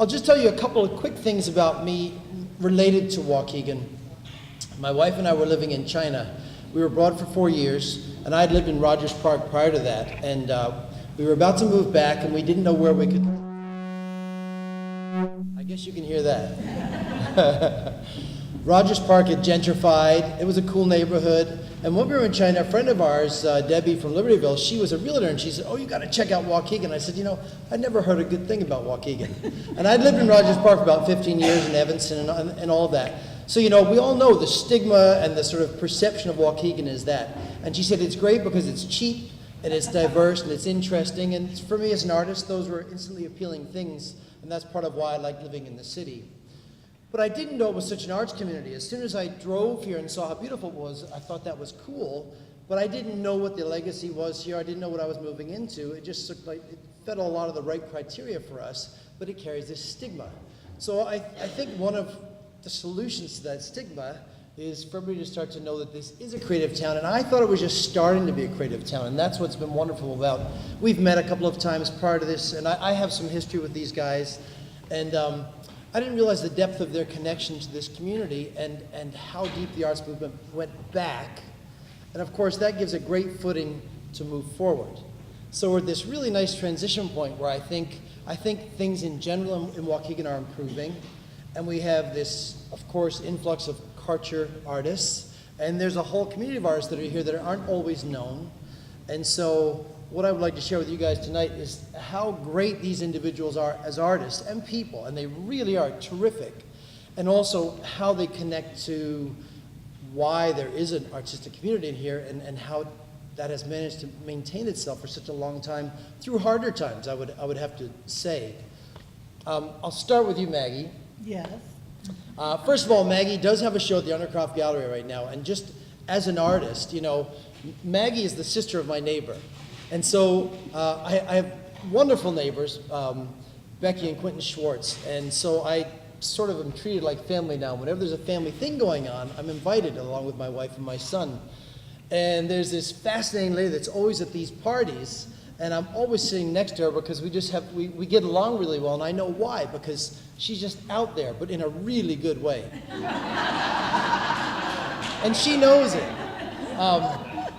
I'll just tell you a couple of quick things about me related to Waukegan. My wife and I were living in China. We were abroad for 4 years, and I had lived in Rogers Park prior to that. And we were about to move back, and we didn't know where we could. I guess you can hear that. Rogers Park had gentrified. It was a cool neighborhood. And when we were in China, a friend of ours, Debbie from Libertyville, she was a realtor, and she said, "Oh, you got to check out Waukegan." I said, "You know, I'd never heard a good thing about Waukegan." And I'd lived in Rogers Park for about 15 years in Evanston and all of that. So, you know, we all know the stigma and the sort of perception of Waukegan is that. And she said, "It's great because it's cheap, and it's diverse, and it's interesting." And for me as an artist, those were instantly appealing things, and that's part of why I like living in the city. But I didn't know it was such an arts community. As soon as I drove here and saw how beautiful it was, I thought that was cool, but I didn't know what the legacy was here. I didn't know what I was moving into. It just looked like it fit a lot of the right criteria for us, but it carries this stigma. So I think one of the solutions to that stigma is for everybody to start to know that this is a creative town, and I thought it was just starting to be a creative town, and that's what's been wonderful about. We've met a couple of times prior to this, and I have some history with these guys, and I didn't realize the depth of their connection to this community and how deep the arts movement went back. And of course, that gives a great footing to move forward. So we're at this really nice transition point where I think things in general in Waukegan are improving. And we have this, of course, influx of culture artists. And there's a whole community of artists that are here that aren't always known. And so what I would like to share with you guys tonight is how great these individuals are as artists and people, and they really are terrific, and also how they connect to why there is an artistic community in here and how that has managed to maintain itself for such a long time through harder times, I would have to say. I'll start with you, Maggie. Yes. First of all, Maggie does have a show at the Undercroft Gallery right now, and just as an artist, you know, Maggie is the sister of my neighbor. And so I have wonderful neighbors, Becky and Quentin Schwartz, and so I sort of am treated like family now. Whenever there's a family thing going on, I'm invited along with my wife and my son. And there's this fascinating lady that's always at these parties, and I'm always sitting next to her because we get along really well, and I know why, because she's just out there, but in a really good way. And she knows it.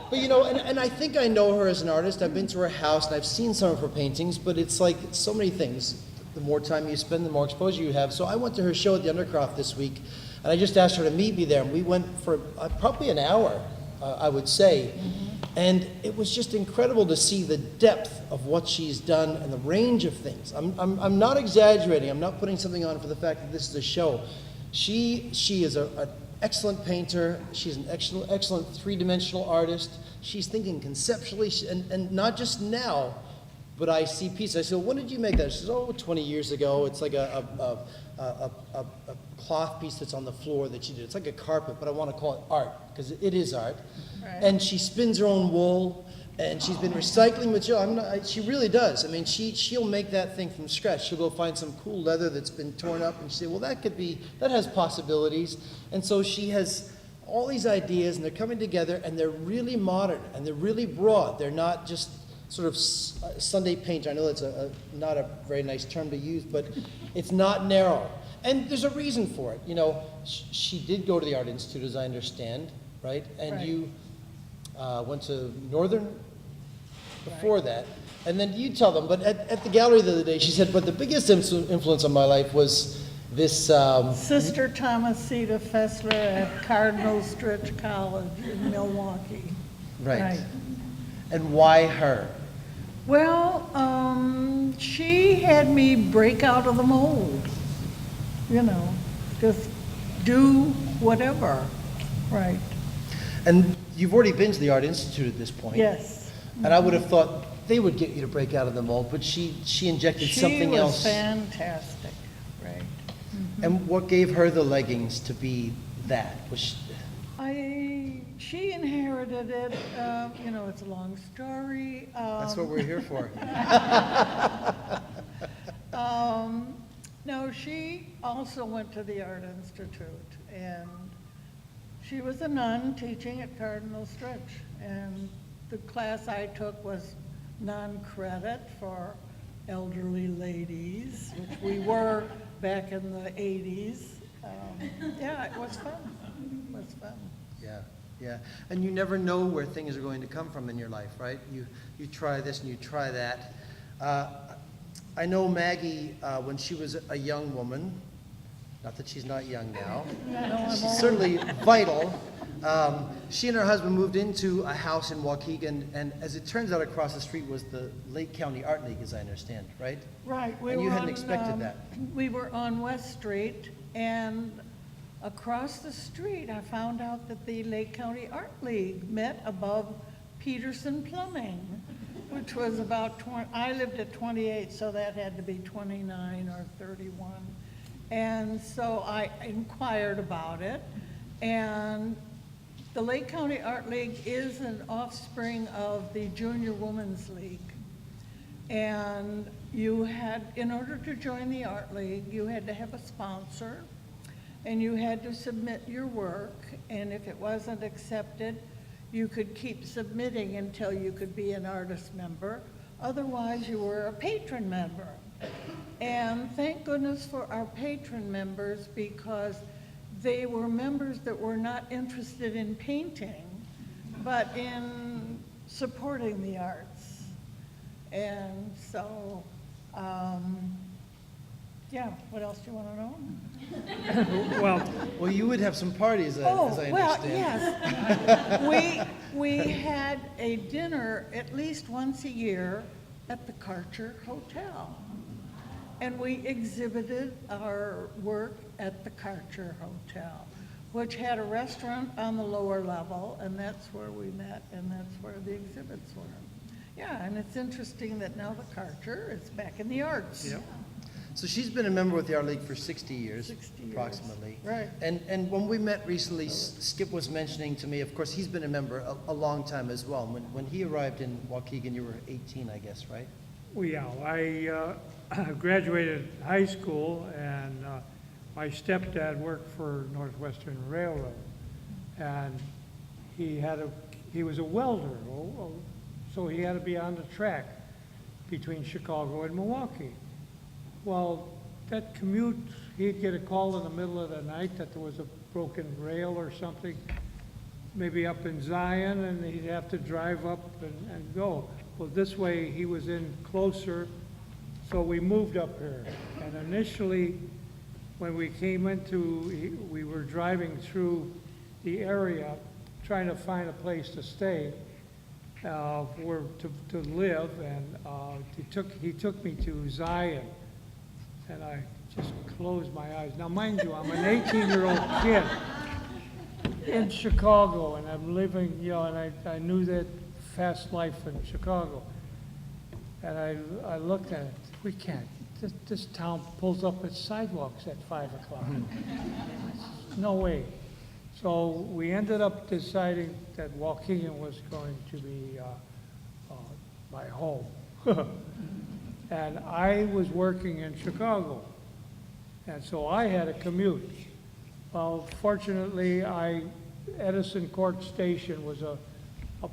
But you know, and I think I know her as an artist. I've been to her house and I've seen some of her paintings, but it's like so many things. The more time you spend, the more exposure you have. So I went to her show at the Undercroft this week, and I just asked her to meet me there, and we went for probably an hour, I would say. Mm-hmm. And it was just incredible to see the depth of what she's done and the range of things. I'm not exaggerating. I'm not putting something on for the fact that this is a show. She is an excellent painter. She's an excellent three-dimensional artist. She's thinking conceptually, and not just now, but I see pieces. I said, "Well, when did you make that?" She says, "Oh, 20 years ago. It's like a cloth piece that's on the floor that she did. It's like a carpet, but I want to call it art because it is art." Right. And she spins her own wool, and she's been recycling material. She really does. I mean, she'll make that thing from scratch. She'll go find some cool leather that's been torn up, and she say, "Well, that has possibilities." And so she has all these ideas, and they're coming together, and they're really modern, and they're really broad. They're not just sort of Sunday paint. I know that's not a very nice term to use, but it's not narrow. And there's a reason for it. You know, she did go to the Art Institute, as I understand, right? And right. You went to Northern before right. that. And then you tell them, but at the gallery the other day, she said, but the biggest influence on my life was this... Sister Thomasita Fessler at Cardinal Stretch College in Milwaukee. Right. And why her? Well, she had me break out of the mold. You know, just do whatever. Right. And you've already been to the Art Institute at this point. Yes. And I would have thought they would get you to break out of the mold, but she injected something else. She was fantastic. Right. Mm-hmm. And what gave her the leggings to be that? She inherited it. You know, it's a long story. That's what we're here for. No, she also went to the Art Institute, and she was a nun teaching at Cardinal Stretch, and the class I took was non-credit for elderly ladies, which we were back in the 80s. Yeah, it was fun. It was fun. Yeah, yeah. And you never know where things are going to come from in your life, right? You try this and you try that. I know Maggie, when she was a young woman, not that she's not young now, she's certainly vital. She and her husband moved into a house in Waukegan, and as it turns out, across the street was the Lake County Art League, as I understand, right? Right. And you hadn't expected that. We were on West Street, and across the street, I found out that the Lake County Art League met above Peterson Plumbing, which was about I lived at 28, so that had to be 29 or 31. And so I inquired about it, and the Lake County Art League is an offspring of the Junior Women's League. And you had, in order to join the Art League, you had to have a sponsor, and you had to submit your work, and if it wasn't accepted, you could keep submitting until you could be an artist member. Otherwise, you were a patron member. And thank goodness for our patron members, because they were members that were not interested in painting, but in supporting the arts. And so, yeah, what else do you want to know? Well, you would have some parties, as I understand. Well, yes. We had a dinner at least once a year at the Karcher Hotel. And we exhibited our work at the Karcher Hotel, which had a restaurant on the lower level, and that's where we met, and that's where the exhibits were. Yeah, and it's interesting that now the Karcher is back in the arts. Yep. So she's been a member with the Art League for 60 years, 60 years. approximately. Right. And when we met recently, Skip was mentioning to me, of course, he's been a member a long time as well. When he arrived in Waukegan, you were 18, I guess, right? Well, yeah, I graduated high school, and my stepdad worked for Northwestern Railroad, and he was a welder, so he had to be on the track between Chicago and Milwaukee. Well, that commute, he'd get a call in the middle of the night that there was a broken rail or something, maybe up in Zion, and he'd have to drive up and go. Well, this way he was in closer, so we moved up here. And initially, when we came we were driving through the area, trying to find a place to stay, to live, and he took me to Zion, and I just closed my eyes. Now, mind you, I'm an 18-year-old kid in Chicago, and I'm living, and I knew that fast life in Chicago. And I looked at it, we can't, this town pulls up its sidewalks at 5 o'clock. No way. So we ended up deciding that Waukegan was going to be my home. And I was working in Chicago, and so I had a commute. Well, fortunately, Edison Court Station was a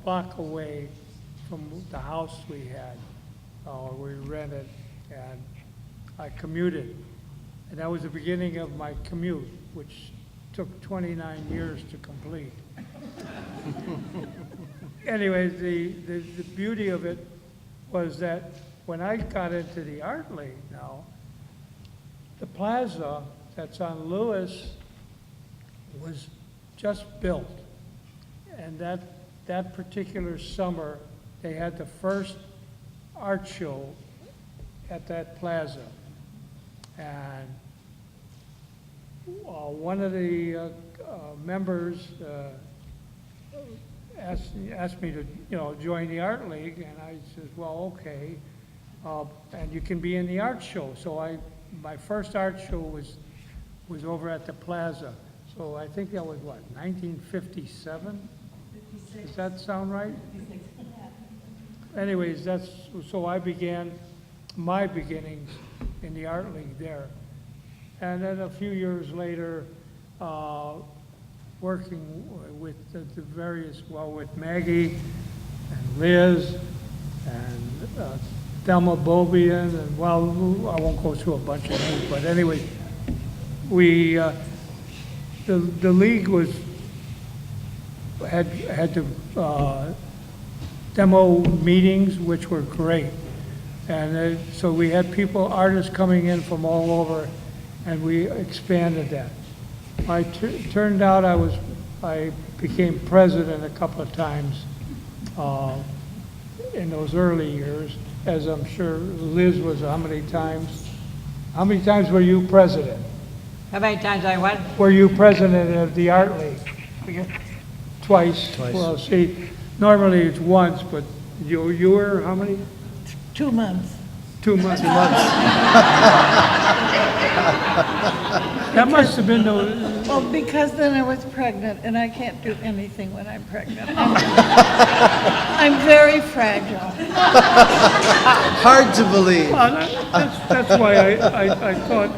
block away from the house we had, we rented, and I commuted. And that was the beginning of my commute, which took 29 years to complete. Anyways, the beauty of it was that when I got into the Art League now, the plaza that's on Lewis was just built. And that particular summer, they had the first art show at that plaza. And one of the members asked me to join the Art League, and I said, well, okay, and you can be in the art show. So my first art show was over at the plaza. So I think that was what, 1957? 56. Does that sound right? 56. Anyways, so I began my beginnings in the Art League there. And then a few years later, working with the various, with Maggie and Liz and Thelma Bobian, and well, I won't go through a bunch of names, but anyway, we, the league had to demo meetings, which were great. And so we had artists coming in from all over, and we expanded that. Turned out I became president a couple of times in those early years, as I'm sure Liz was. How many times? How many times were you president? How many times I what? Were you president of the Art League? Twice. Twice. Well, see, normally it's once, but you were how many? 2 months. 2 months. 2 months. That must have been the, Well, because then I was pregnant, and I can't do anything when I'm pregnant. I'm very fragile. Hard to believe. well, that's why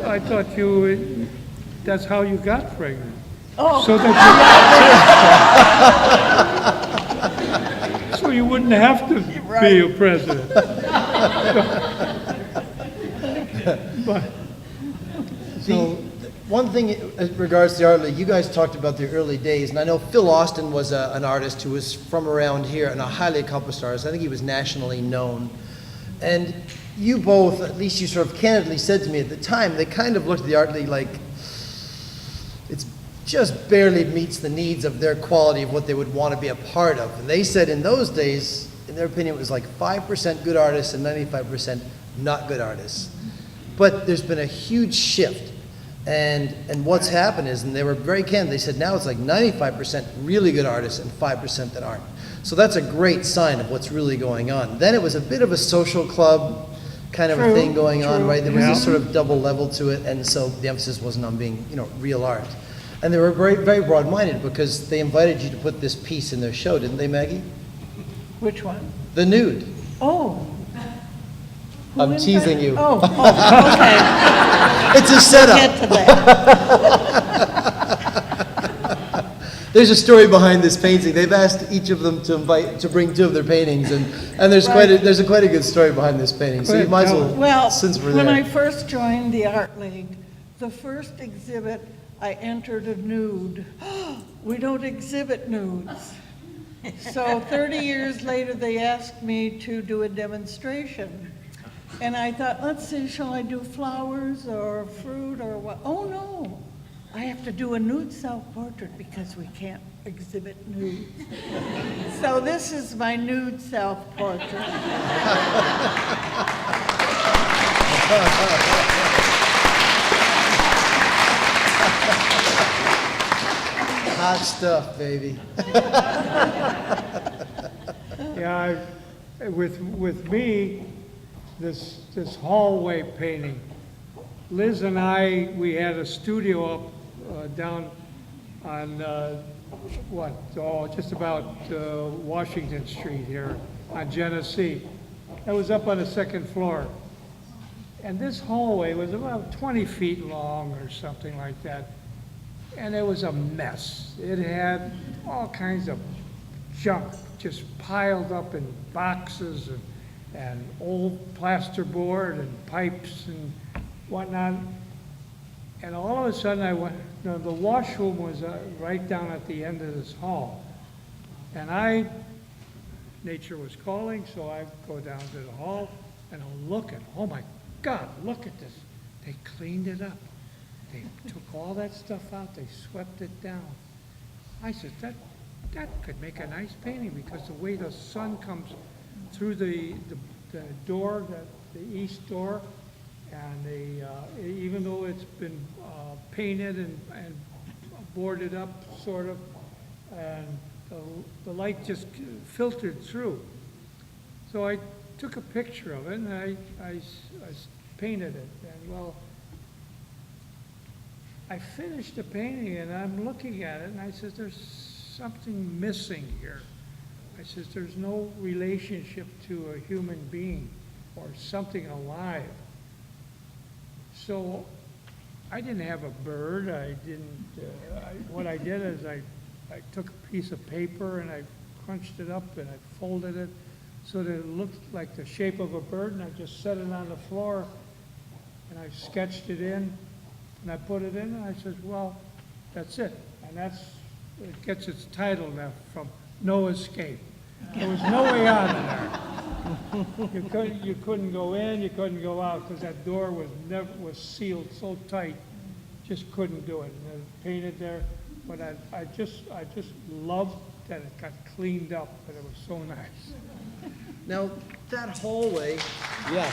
I thought you, that's how you got pregnant. Oh, So that you, so you wouldn't have to be a president. But, One thing in regards to the Art League, you guys talked about the early days, and I know Phil Austin was an artist who was from around here and a highly accomplished artist. I think he was nationally known. And you both, at least you sort of candidly said to me at the time, they kind of looked at the Art League like it's just barely meets the needs of their quality of what they would want to be a part of. And they said in those days, in their opinion, it was like 5% good artists and 95% not good artists. But there's been a huge shift. And what's happened is, and they were very candid, they said now it's like 95% really good artists and 5% that aren't. So that's a great sign of what's really going on. Then it was a bit of a social club kind of a thing going on, right? There was this sort of double level to it, and so the emphasis wasn't on being, real art. And they were very, very broad-minded because they invited you to put this piece in their show, didn't they, Maggie? which one? The nude. Oh. Who I'm invited- teasing you. Oh, okay. It's a setup. Get to that. There's a story behind this painting. They've asked each of them to bring 2 of their paintings, and there's quite a good story behind this painting. So you might as well, Well, since we're when I there. first joined the Art League, the first exhibit, I entered a nude. We don't exhibit nudes. So 30 years later, they asked me to do a demonstration. And I thought, let's see, shall I do flowers or fruit or what? Oh, no, I have to do a nude self-portrait because we can't exhibit nudes. So this is my nude self-portrait. Hot stuff, baby. yeah, with me, this hallway painting, Liz and we had a studio up down on, just about Washington Street here on Genesee. It was up on the 2nd floor. And this hallway was about 20 feet long or something like that. And it was a mess. It had all kinds of junk just piled up in boxes and old plasterboard and pipes and whatnot. And all of a sudden I went, the washroom was right down at the end of this hall. And nature was calling, so I go down to the hall and I'm looking, oh my God, look at this. They cleaned it up. They took all that stuff out, they swept it down. I said, that could make a nice painting because the way the sun comes through the door, the east door, and even though it's been painted and boarded up, sort of, and the light just filtered through. So I took a picture of it and I painted it. And well, I finished the painting and I'm looking at it and I said, there's something missing here. I says, there's no relationship to a human being or something alive. So I didn't have a bird. What I did is I took a piece of paper and I crunched it up and I folded it so that it looked like the shape of a bird, and I just set it on the floor, and I sketched it in, and I put it in, and I said, well, that's it. And it gets its title now, from No Escape. There was no way out of there. You couldn't go in, you couldn't go out, because that door was sealed so tight, just couldn't do it. And it was painted there, but I just loved that it got cleaned up, but it was so nice. Now, that hallway, yeah.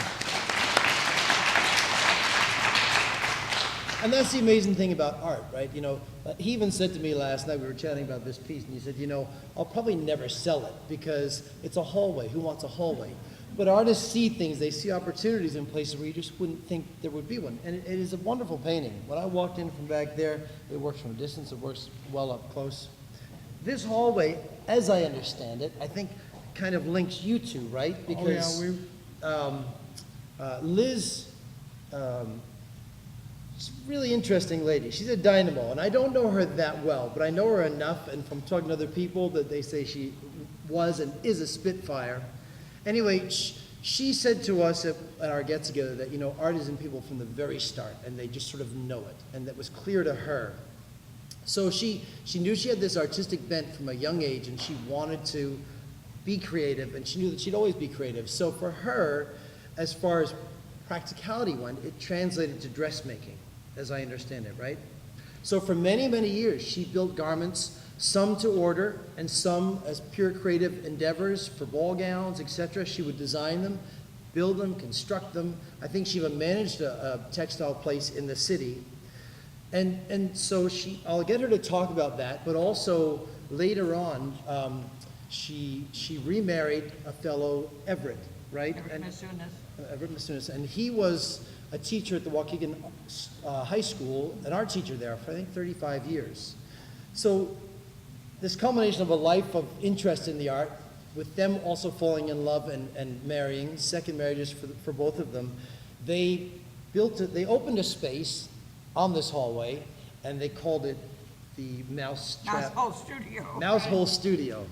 And that's the amazing thing about art, right? You know, he even said to me last night, we were chatting about this piece, and he said, you know, I'll probably never sell it because it's a hallway. Who wants a hallway? But artists see things, they see opportunities in places where you just wouldn't think there would be one. And it is a wonderful painting. When I walked in from back there, it works from a distance, it works well up close. This hallway, as I understand it, I think kind of links you two, right? Because Liz, she's a really interesting lady. She's a dynamo, and I don't know her that well, but I know her enough, and from talking to other people, that they say she was and is a spitfire. Anyway, she said to us at our get-together that, you know, art is in people from the very start, and they just sort of know it, and that was clear to her. So she knew she had this artistic bent from a young age, and she wanted to be creative, and she knew that she'd always be creative. So for her, as far as practicality went, it translated to dressmaking, as I understand it, right? So for many, many years, she built garments, some to order, and some as pure creative endeavors for ball gowns, etc. She would design them, build them, construct them. I think she even managed a textile place in the city. And so I'll get her to talk about that, but also later on, she remarried a fellow, Everett, right? Everett Masunas. And he was a teacher at the Waukegan High School, an art teacher there for, I think, 35 years. So this culmination of a life of interest in the art, with them also falling in love and marrying, second marriages for both of them, they opened a space on this hallway, and they called it the Mouse Hole Studio. Mouse Hole Studio.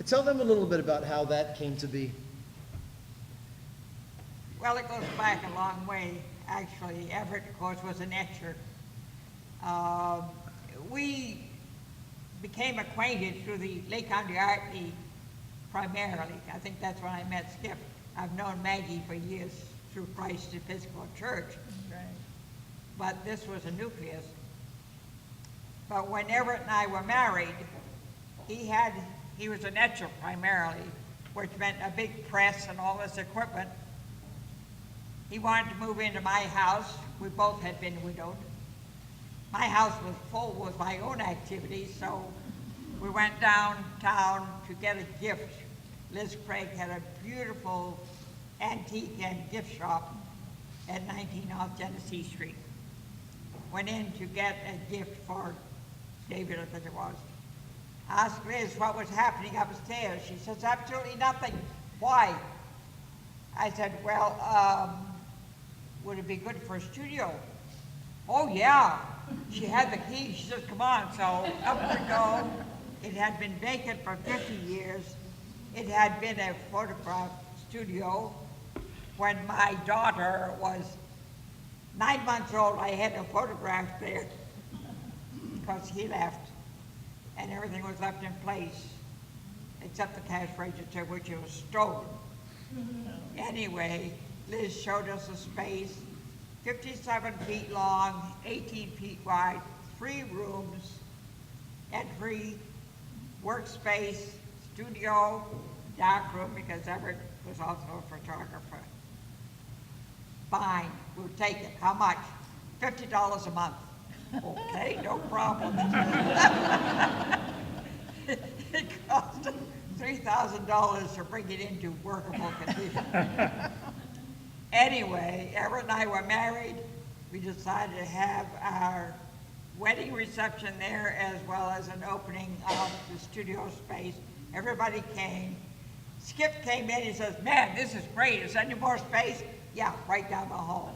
Tell them a little bit about how that came to be. Well, it goes back a long way, actually. Everett, of course, was an etcher. We became acquainted through the Lake County Art League, primarily. I think that's when I met Skip. I've known Maggie for years through Christ Episcopal Church. Right. But this was a nucleus. But when Everett and I were married, he was an etcher primarily, which meant a big press and all this equipment. He wanted to move into my house. We both had been widowed. My house was full with my own activities, so we went downtown to get a gift. Liz Craig had a beautiful antique and gift shop at 19 North Genesee Street. Went in to get a gift for David, I think it was. Asked Liz what was happening upstairs. She says, absolutely nothing. Why? I said, well, would it be good for a studio? Oh, yeah. She had the key. She says, come on. So up we go. It had been vacant for 50 years. It had been a photograph studio. When my daughter was 9 months old, I had a photograph there because he left, and everything was left in place except the cash register, which was stolen. Anyway, Liz showed us a space, 57 feet long, 18 feet wide, 3 rooms, entry, workspace, studio, dark room, because Everett was also a photographer. Fine, we'll take it. How much? $50 a month. Okay, no problem. It cost $3,000 to bring it into workable condition. Anyway, Everett and I were married. We decided to have our wedding reception there as well as an opening of the studio space. Everybody came. Skip came in and says, man, this is great. Is there any more space? Yeah, right down the hall.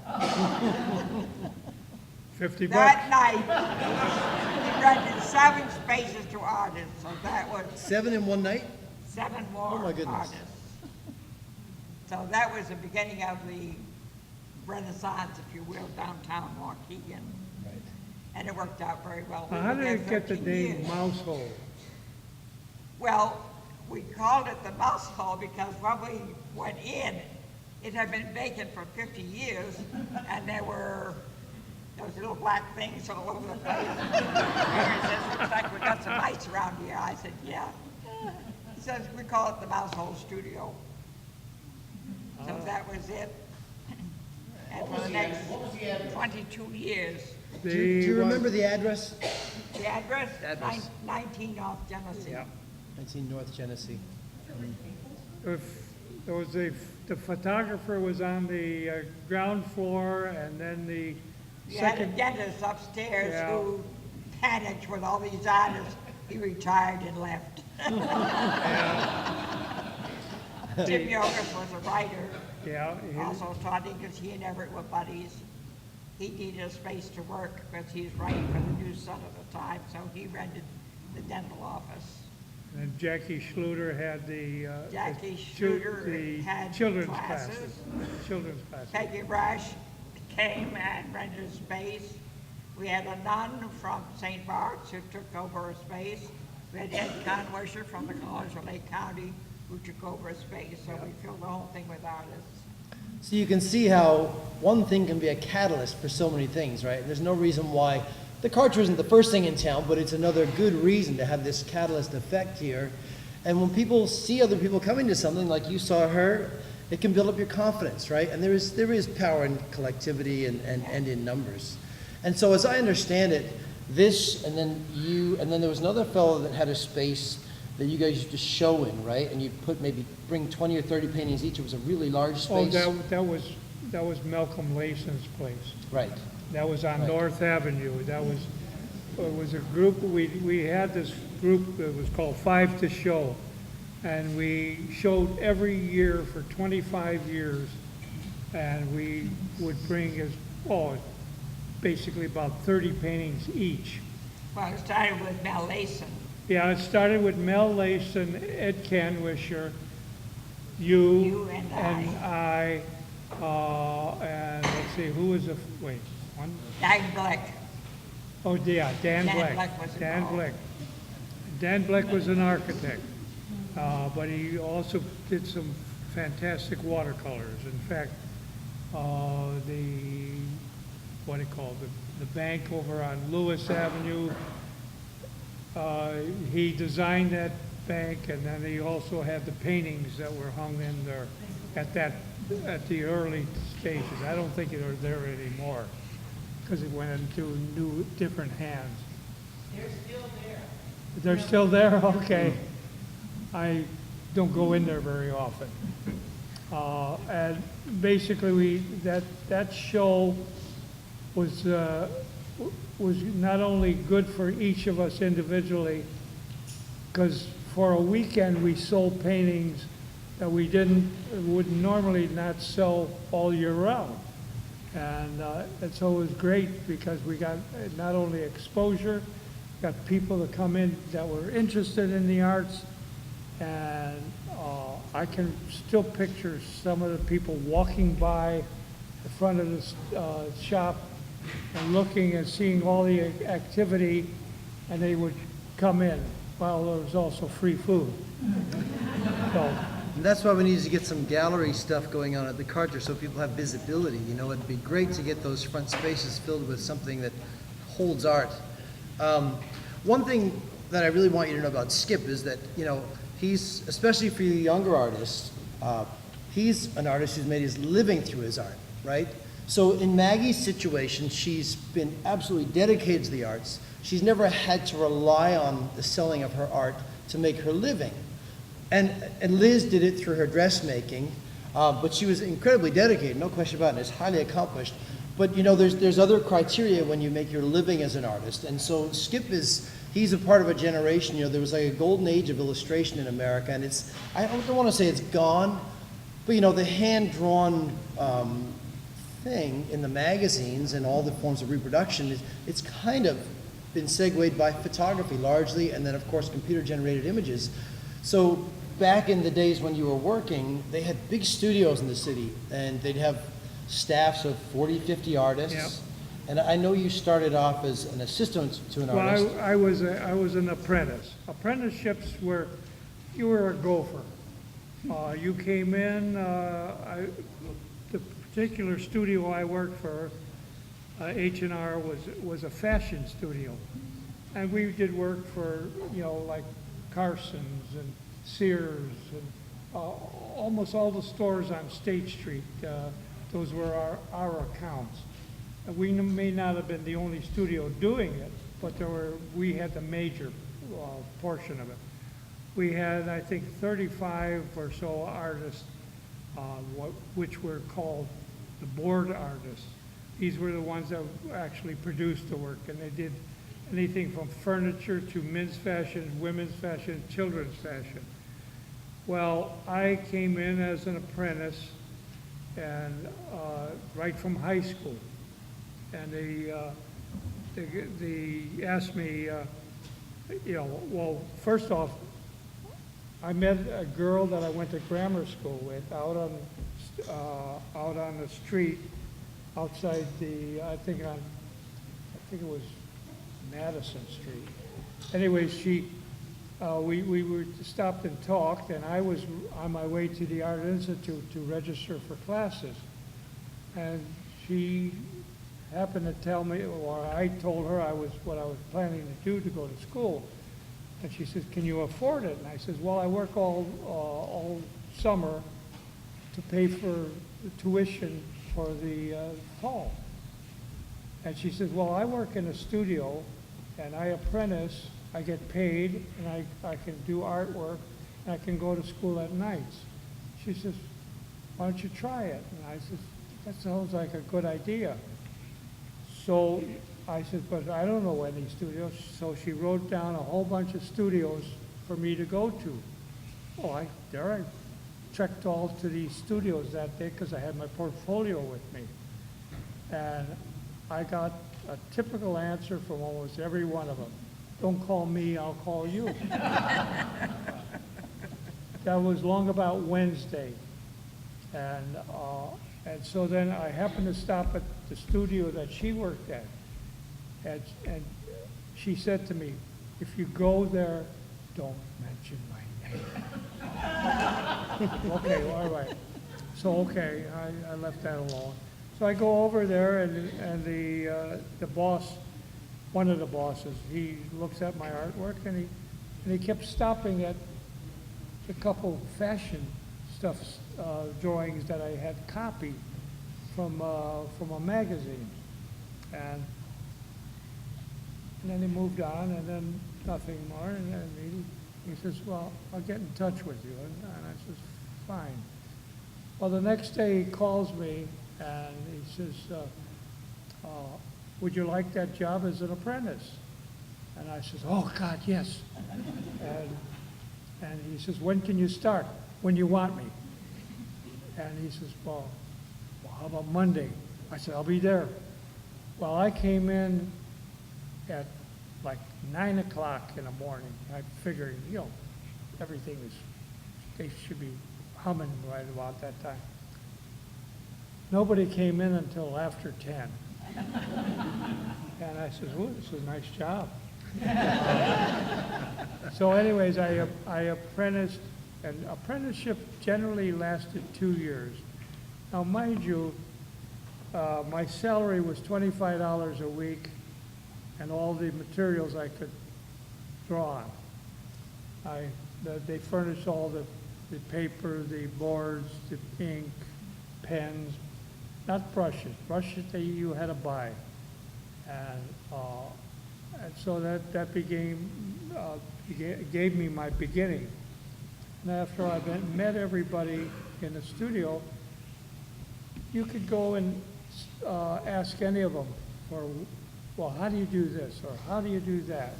$50. That night, he rented 7 spaces to artists, so that was 7 in one night? 7 more Oh, my goodness. artists. So that was the beginning of the renaissance, if you will, downtown Waukegan. Right. And it worked out very well. We Now, how were did there it get the 13 name years. Mouse Hole? Well, we called it the mouse hole because when we went in, it had been vacant for 50 years, and there were those little black things all over the place. Mary says, looks like we got some mice around here. I said, yeah. He says, we call it the Mouse Hole Studio. So that was it. And for the next 22 years, Do you The- remember the address? the address, Address. 19 North Genesee. Yeah. 19 North Genesee. If there was the photographer was on the ground floor, and then the You had a second, dentist upstairs Yeah. who panicked with all these artists. He retired and left. Jim Yogas was a writer, yeah, also studying because he and Everett were buddies. He needed a space to work because he was writing for the News Sun at the time, so he rented the dental office. and Jackie Schluter had the. Jackie the Schluter had children's classes. Children's classes. Peggy Rush came and rented space. We had a nun from St. Bart's who took over a space. We had Ed Conwisher from the College of Lake County who took over a space, so we filled the whole thing with artists. So you can see how one thing can be a catalyst for so many things, right? There's no reason why the Karcher isn't the first thing in town, but it's another good reason to have this catalyst effect here. And when people see other people coming to something like you saw her, it can build up your confidence, right? And there is power in collectivity and in numbers. And so as I understand it, this and then you, and then there was another fellow that had a space that you guys used to show in, right? And you bring 20 or 30 paintings each. It was a really large Oh, space. that was Malcolm Lason's place. Right. That was on Right. North Avenue. It was a group, we had this group that was called Five to Show. And we showed every year for 25 years. And we would bring basically about 30 paintings each. Well, it started with Mel Layson. Yeah, it started with Mel Layson, Ed Canwisher, you You and I, and let's see, who was one? Dan Black. Oh, yeah, Dan Dan Black. Black was Dan involved. Black. Dan Black was an architect, but he also did some fantastic watercolors. In fact, the bank over on Lewis Avenue, he designed that bank, and then he also had the paintings that were hung in there at the early stages. I don't think they're there anymore, because it went into different hands. They're still there. They're still there? Okay. I don't go in there very often. And basically, that show was not only good for each of us individually, because for a weekend we sold paintings that we would normally not sell all year round. And so it was great because we got not only exposure, got people to come in that were interested in the arts, and I can still picture some of the people walking by the front of the shop and looking and seeing all the activity, and they would come in. Well, there was also free food. So, And that's why we need to get some gallery stuff going on at the Karcher so people have visibility. You know, it'd be great to get those front spaces filled with something that holds art. One thing that I really want you to know about Skip is that, you know, he's, especially for you younger artists, he's an artist who's made his living through his art, right? So in Maggie's situation, she's been absolutely dedicated to the arts. She's never had to rely on the selling of her art to make her living. And Liz did it through her dressmaking, but she was incredibly dedicated, no question about it, and is highly accomplished. But you know, there's other criteria when you make your living as an artist. And so Skip he's a part of a generation, you know, there was like a golden age of illustration in America, and I don't want to say it's gone, but you know, the hand-drawn thing in the magazines and all the forms of reproduction, it's kind of been segued by photography largely, and then of course computer-generated images. So back in the days when you were working, they had big studios in the city, and they'd have staffs of 40, 50 artists. Yep. And I know you started off as an assistant to an artist. Well, I was an apprentice. Apprenticeships were, you were a gopher. You came in, the particular studio I worked for, H&R, was a fashion studio. And we did work for, like Carson's and Sears and almost all the stores on State Street. Those were our accounts. We may not have been the only studio doing it, but we had the major portion of it. We had, I think, 35 or so artists, which were called the board artists. These were the ones that actually produced the work, and they did anything from furniture to men's fashion, women's fashion, children's fashion. Well, I came in as an apprentice, and right from high school, and they asked me, well, first off, I met a girl that I went to grammar school with out on the street outside I think it was Madison Street. Anyway, we were stopped and talked, and I was on my way to the Art Institute to register for classes. And she happened to tell me, or I told her what I was planning to do to go to school. And she says, "Can you afford it?" And I says, "Well, I work all summer to pay for the tuition for the fall." And she says, "Well, I work in a studio, and I apprentice. I get paid, and I can do artwork, and I can go to school at nights." She says, "Why don't you try it?" And I said, "That sounds like a good idea." So I said, "But I don't know any studios." So she wrote down a whole bunch of studios for me to go to. Oh, I checked all to these studios that day because I had my portfolio with me. And I got a typical answer from almost every one of them. "Don't call me, I'll call you." That was long about Wednesday. And so then I happened to stop at the studio that she worked at. And she said to me, "If you go there, don't mention my name." Okay, well, all right. So, okay, I left that alone. So I go over there, and the boss, one of the bosses, he looks at my artwork, and he kept stopping at a couple fashion stuff, drawings that I had copied from a magazine. And then he moved on, and then nothing more. And then he says, "Well, I'll get in touch with you." And I says, "Fine." Well, the next day he calls me, and he says, "Would you like that job as an apprentice?" And I says, "Oh, God, yes." And he says, "When can you start?" "When you want me." And he says, well, how about Monday?" I said, "I'll be there." Well, I came in at like 9 o'clock in the morning. I figured, they should be humming right about that time. Nobody came in until after 10. And I said, "Oh, this is a nice job." So anyways, I apprenticed, and apprenticeship generally lasted 2 years. Now, mind you, my salary was $25 a week, and all the materials I could draw on. They furnished all the paper, the boards, the ink, pens, not brushes. Brushes that you had to buy. And so that gave me my beginning. And after I met everybody in the studio, you could go and ask any of them for, well, how do you do this, or how do you do that?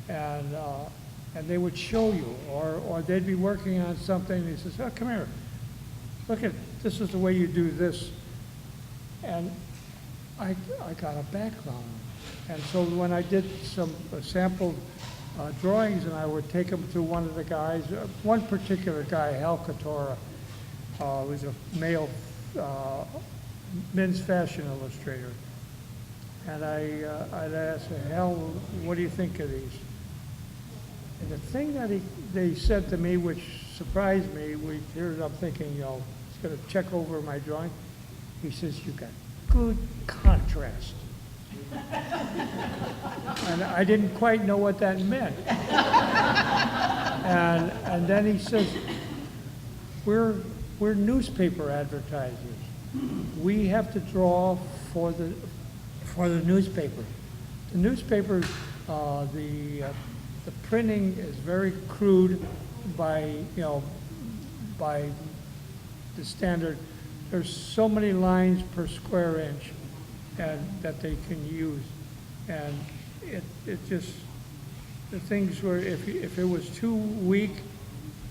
And they would show you, or they'd be working on something, and he says, "Oh, come here, look at, this is the way you do this." And I got a background. And so when I did some sample drawings, and I would take them to one of the guys, one particular guy, Hal Katora, was a male men's fashion illustrator. And I'd ask him, Hal, what do you think of these? And the thing that they said to me, which surprised me, here I'm thinking, you know, he's going to check over my drawing. He says, you got good contrast. And I didn't quite know what that meant. And then he says, we're newspaper advertisers. We have to draw for the newspaper. The newspaper, the printing is very crude by the standard. There's so many lines per square inch and that they can use. And it just, the things were, if it was too weak,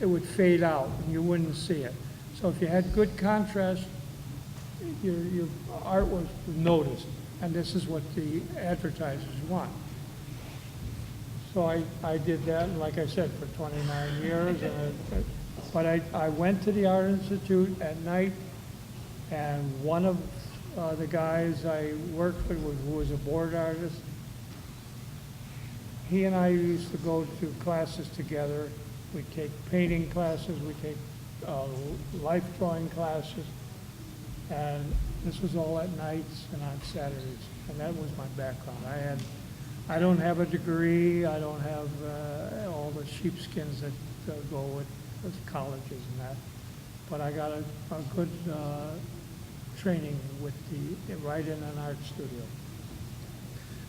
it would fade out and you wouldn't see it. So if you had good contrast, your art was noticed. And this is what the advertisers want. So I did that, and like I said, for 29 years. But I went to the Art Institute at night, and one of the guys I worked with, who was a board artist, he and I used to go to classes together. We'd take painting classes, we'd take life drawing classes, and this was all at nights and on Saturdays, and that was my background. I don't have a degree, I don't have all the sheepskins that go with colleges and that, but I got a good training with right in an art studio.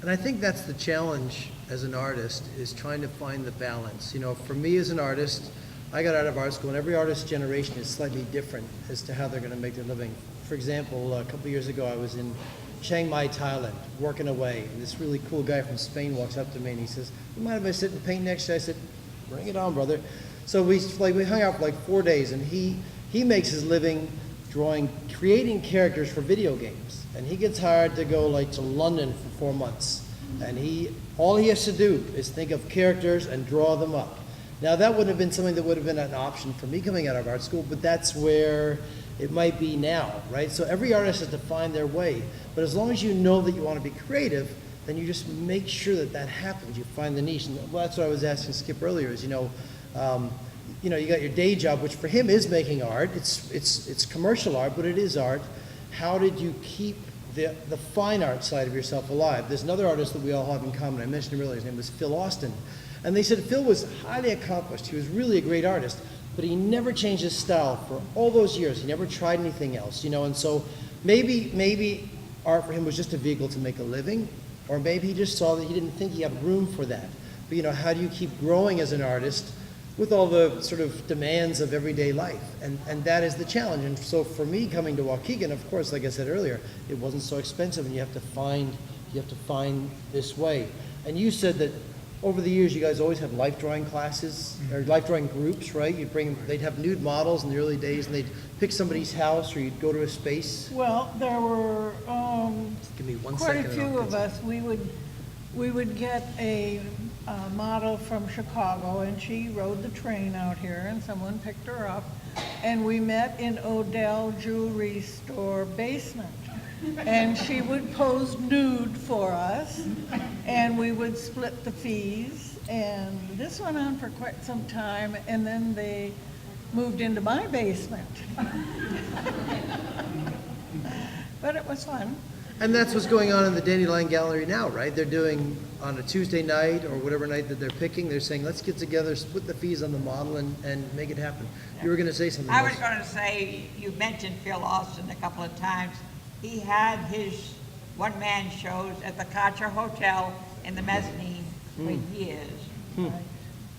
And I think that's the challenge as an artist, is trying to find the balance. You know, for me as an artist, I got out of art school, and every artist generation is slightly different as to how they're going to make their living. For example, a couple of years ago, I was in Chiang Mai, Thailand, working away, and this really cool guy from Spain walks up to me and he says, "You mind if I sit and paint next to you?" I said, "Bring it on, brother." So we hung out for like 4 days, and he makes his living creating characters for video games, and he gets hired to go to London for 4 months, and all he has to do is think of characters and draw them up. Now that would have been something that would have been an option for me coming out of art school, but that's where it might be now, right? So every artist has to find their way, but as long as you know that you want to be creative, then you just make sure that happens. You find the niche, and that's what I was asking Skip earlier. Is you got your day job, which for him is making art. It's commercial art, but it is art. How did you keep the fine art side of yourself alive? There's another artist that we all have in common. I mentioned him earlier. His name was Phil Austin, and they said Phil was highly accomplished. He was really a great artist, but he never changed his style for all those years. He never tried anything else, and so maybe art for him was just a vehicle to make a living, or maybe he just saw that he didn't think he had room for that. But how do you keep growing as an artist with all the sort of demands of everyday life? And that is the challenge. And so for me, coming to Waukegan, of course, like I said earlier, it wasn't so expensive, and you have to find this way. And you said that over the years, you guys always had life drawing classes, or life drawing groups, right? They'd have nude models in the early days, and they'd pick somebody's house, or you'd go to a space. Well, there were Give me one quite a second. few of us. We would get a model from Chicago, and she rode the train out here, and someone picked her up, and we met in Odell Jewelry Store basement. And she would pose nude for us, and we would split the fees, and this went on for quite some time, and then they moved into my basement. But it was fun. And that's what's going on in the Dandelion Gallery now, right? They're doing, on a Tuesday night or whatever night that they're picking, they're saying, let's get together, split the fees on the model, and make it happen. You were going to say something. I was going to say, you mentioned Phil Austin a couple of times. He had his one-man shows at the Kocher Hotel in the mezzanine for years. Right?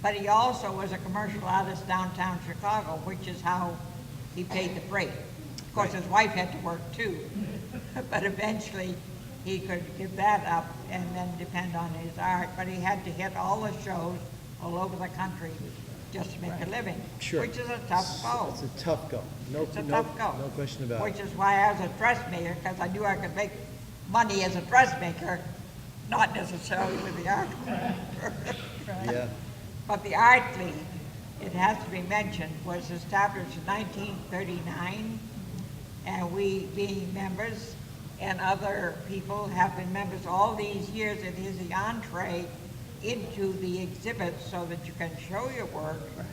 But he also was a commercial artist downtown Chicago, which is how he paid the freight. Of course, his wife had to work too, but eventually he could give that up and then depend on his art. But he had to hit all the shows all over the country just to make a living, Sure. which is a tough go. It's a tough go. It's a tough go. No question about Which it. is why I was a dressmaker, because I knew I could make money as a dressmaker, not necessarily with the art. Yeah. But the Art League, it has to be mentioned, was established in 1939, and we, being members, and other people have been members all these years. It is the entree into the exhibit so that you can show your work. Right.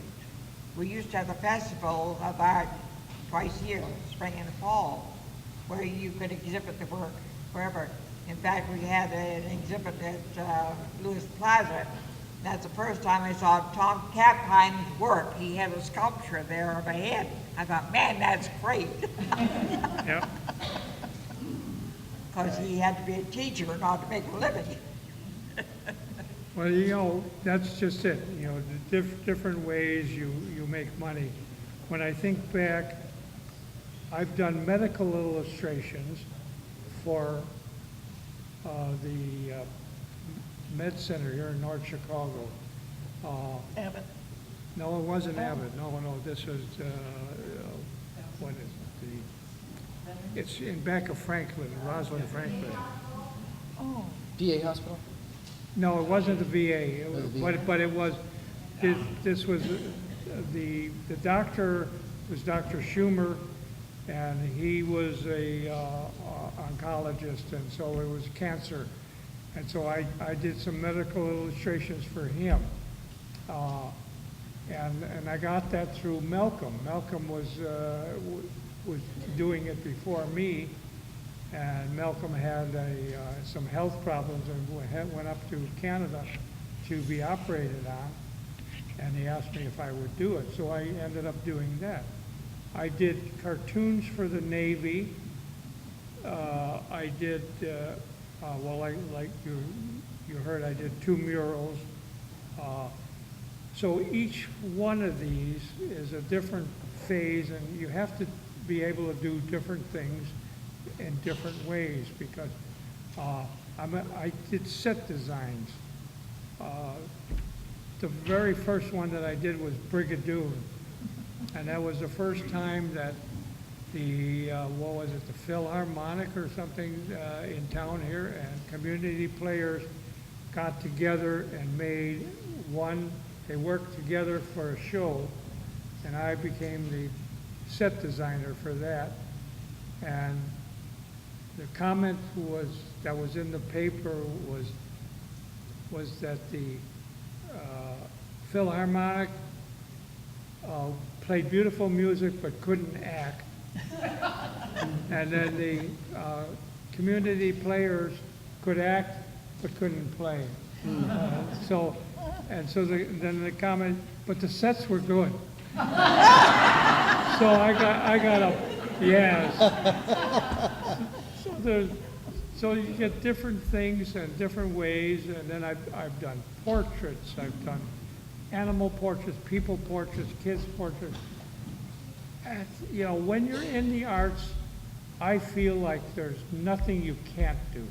We used to have the Festival of Art twice a year, spring and fall, where you could exhibit the work forever. In fact, we had an exhibit at Lewis Plaza. That's the first time I saw Tom Kapheim's work. He had a sculpture there of a head. I thought, man, that's great. Yep. Because he had to be a teacher in order to make a living. Well, you know, that's just it, you know, the different ways you make money. When I think back, I've done medical illustrations for the Med Center here in North Chicago. Abbott. No, it wasn't Abbott, no, this was, what is it, it's in back of Franklin, Rosalind Franklin. Oh, VA hospital? No, it wasn't the VA, Was it VA? but it was, this was, the doctor was Dr. Schumer, and he was a oncologist, and so it was cancer. And so I did some medical illustrations for him. And I got that through Malcolm. Malcolm was doing it before me, and Malcolm had some health problems and went up to Canada to be operated on, and he asked me if I would do it, so I ended up doing that. I did cartoons for the Navy. I did, like you heard, I did 2 murals. So each one of these is a different phase, and you have to be able to do different things in different ways, because I did set designs. The very first one that I did was Brigadoon, and that was the first time that the, what was it, the Philharmonic or something in town here, and community players got together and made one. They worked together for a show, and I became the set designer for that. And the comment that was in the paper was that the Philharmonic played beautiful music but couldn't act. And then the community players could act but couldn't play. So then the comment, but the sets were good. So I got a yes. So you get different things and different ways, and then I've done portraits, I've done animal portraits, people portraits, kids portraits. And, you know, when you're in the arts, I feel like there's nothing you can't do.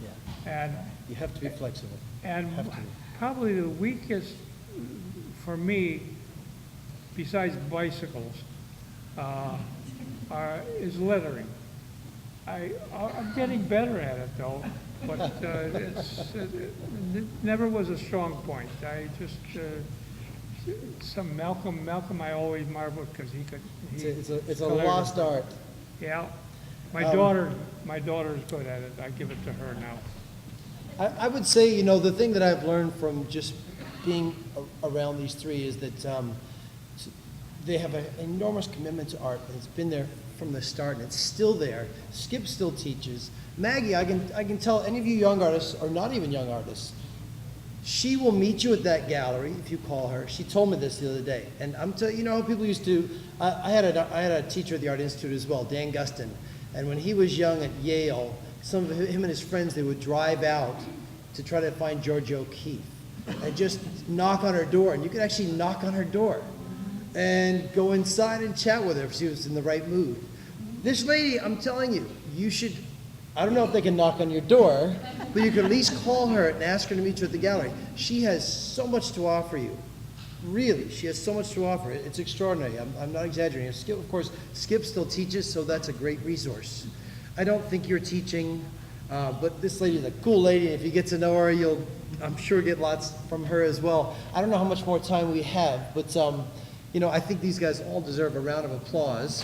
Yeah. And You have to be flexible. and Have to be. probably the weakest for me, besides bicycles, is lettering. I'm getting better at it though, but it never was a strong point. I just some Malcolm I always marveled because he could. It's a lost art. Yeah, my daughter's good at it. I give it to her now. I would say, you know, the thing that I've learned from just being around these three is that they have an enormous commitment to art, and it's been there from the start, and it's still there. Skip still teaches. Maggie, I can tell any of you young artists, or not even young artists, she will meet you at that gallery if you call her. She told me this the other day, and I'm telling you, know how people used to. I had a teacher at the Art Institute as well, Dan Gustin, and when he was young at Yale, some of him and his friends, they would drive out to try to find George O'Keeffe and just knock on her door, and you could actually knock on her door and go inside and chat with her if she was in the right mood. This lady, I'm telling you, you should, I don't know if they can knock on your door, but you can at least call her and ask her to meet you at the gallery. She has so much to offer you. Really, she has so much to offer. It's extraordinary. I'm not exaggerating. Skip, of course, Skip still teaches, so that's a great resource. I don't think you're teaching But this lady's a cool lady, and if you get to know her, you'll, I'm sure, get lots from her as well. I don't know how much more time we have, but, you know, I think these guys all deserve a round of applause.